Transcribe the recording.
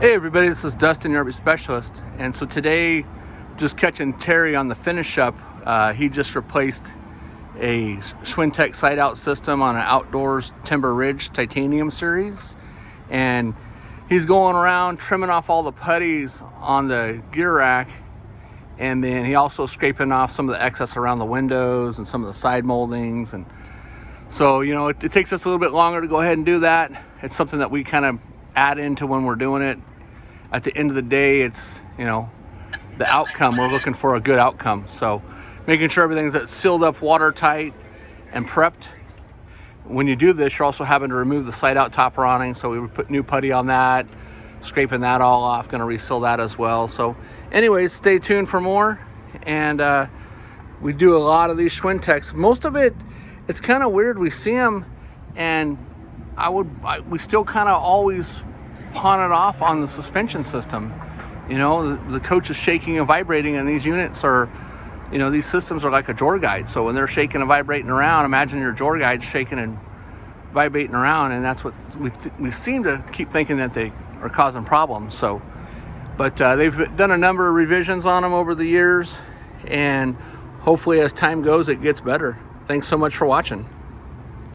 Hey everybody, this is Dustin, your RV specialist. And so today, just catching Terry on the finish up. He just replaced a Schwintek Slideout system on an Outdoors Timber Ridge Titanium series. And he's going around trimming off all the putties on the gear rack. And then he also scraping off some of the excess around the windows and some of the side moldings. And so, you know, it takes us a little bit longer to go ahead and do that. It's something that we kind of add into when we're doing it. At the end of the day, it's, you know, the outcome. We're looking for a good outcome. So making sure everything's sealed up, watertight, and prepped. When you do this, you're also having to remove the Slideout top rotting. So we would put new putty on that, scraping that all off, going to reseal that as well. So anyways, stay tuned for more. And we do a lot of these Schwinteks. Most of it, it's kind of weird. We see them, and we still kind of always pawn it off on the suspension system. You know, the coach is shaking and vibrating, and these units are, you know, these systems are like a drawer guide. So when they're shaking and vibrating around, imagine your drawer guide shaking and vibrating around, and that's what we seem to keep thinking that they are causing problems. So, but they've done a number of revisions on them over the years, and hopefully as time goes, it gets better. Thanks so much for watching.